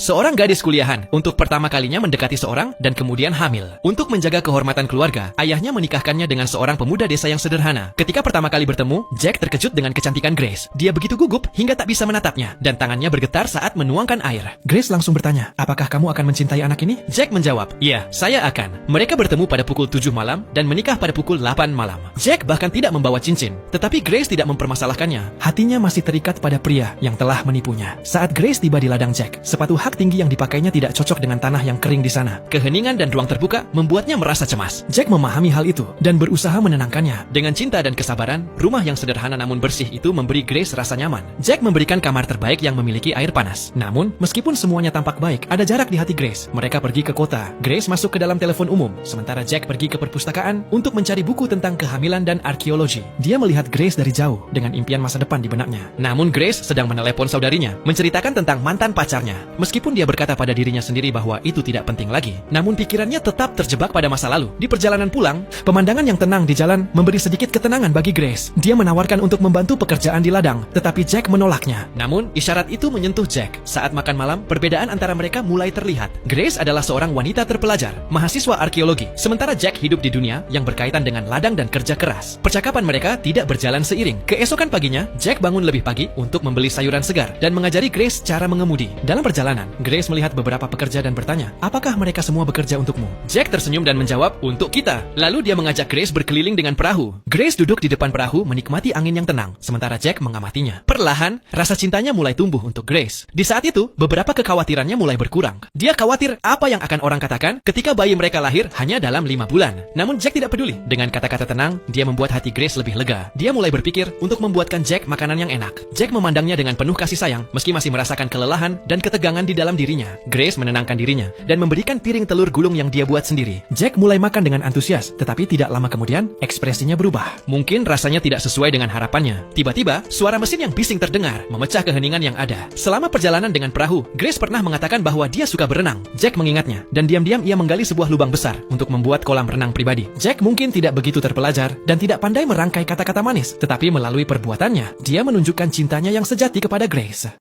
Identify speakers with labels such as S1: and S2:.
S1: Seorang gadis kuliahan untuk pertama kalinya mendekati seorang dan kemudian hamil. Untuk menjaga kehormatan keluarga, ayahnya menikahkannya dengan seorang pemuda desa yang sederhana. Ketika pertama kali bertemu, Jack terkejut dengan kecantikan Grace. Dia begitu gugup hingga tak bisa menatapnya, dan tangannya bergetar saat menuangkan air. Grace langsung bertanya, apakah kamu akan mencintai anak ini? Jack menjawab, iya, saya akan. Mereka bertemu pada pukul 7 malam dan menikah pada pukul 8 malam. Jack bahkan tidak membawa cincin, tetapi Grace tidak mempermasalahkannya. Hatinya masih terikat pada pria yang telah menipunya. Saat Grace tiba di ladang Jack, sepatu hak tinggi yang dipakainya tidak cocok dengan tanah yang kering di sana. Keheningan dan ruang terbuka membuatnya merasa cemas. Jack memahami hal itu dan berusaha menenangkannya. Dengan cinta dan kesabaran, rumah yang sederhana namun bersih itu memberi Grace rasa nyaman. Jack memberikan kamar terbaik yang memiliki air panas. Namun, meskipun semuanya tampak baik, ada jarak di hati Grace. Mereka pergi ke kota. Grace masuk ke dalam telepon umum, sementara Jack pergi ke perpustakaan untuk mencari buku tentang kehamilan dan arkeologi. Dia melihat Grace dari jauh dengan impian masa depan di benaknya. Namun Grace sedang menelepon saudarinya, menceritakan tentang mantan pacarnya. Meskipun dia berkata pada dirinya sendiri bahwa itu tidak penting lagi, namun pikirannya tetap terjebak pada masa lalu. Di perjalanan pulang, pemandangan yang tenang di jalan memberi sedikit ketenangan bagi Grace. Dia menawarkan untuk membantu pekerjaan di ladang, tetapi Jack menolaknya. Namun, isyarat itu menyentuh Jack. Saat makan malam, perbedaan antara mereka mulai terlihat. Grace adalah seorang wanita terpelajar, mahasiswa arkeologi, sementara Jack hidup di dunia yang berkaitan dengan ladang dan kerja keras. Percakapan mereka tidak berjalan seiring. Keesokan paginya, Jack bangun lebih pagi untuk membeli sayuran segar dan mengajari Grace cara mengemudi. Dalam perjalanan, Grace melihat beberapa pekerja dan bertanya, apakah mereka semua bekerja untukmu? Jack tersenyum dan menjawab, untuk kita. Lalu dia mengajak Grace berkeliling dengan perahu. Grace duduk di depan perahu menikmati angin yang tenang, sementara Jack mengamatinya. Perlahan, rasa cintanya mulai tumbuh untuk Grace. Di saat itu, beberapa kekhawatirannya mulai berkurang. Dia khawatir apa yang akan orang katakan ketika bayi mereka lahir hanya dalam 5 bulan. Namun Jack tidak peduli. Dengan kata-kata tenang, dia membuat hati Grace lebih lega. Dia mulai berpikir untuk membuatkan Jack makanan yang enak. Jack memandangnya dengan penuh kasih sayang, meski masih merasakan kelelahan dan ketegangan di dalam dirinya. Grace menenangkan dirinya dan memberikan piring telur gulung yang dia buat sendiri. Jack mulai makan dengan antusias, tetapi tidak lama kemudian, ekspresinya berubah. Mungkin rasanya tidak sesuai dengan harapannya. Tiba-tiba, suara mesin yang bising terdengar, memecah keheningan yang ada. Selama perjalanan dengan perahu, Grace pernah mengatakan bahwa dia suka berenang. Jack mengingatnya, dan diam-diam ia menggali sebuah lubang besar untuk membuat kolam renang pribadi. Jack mungkin tidak begitu terpelajar dan tidak pandai merangkai kata-kata manis, tetapi melalui perbuatannya, dia menunjukkan cintanya yang sejati kepada Grace.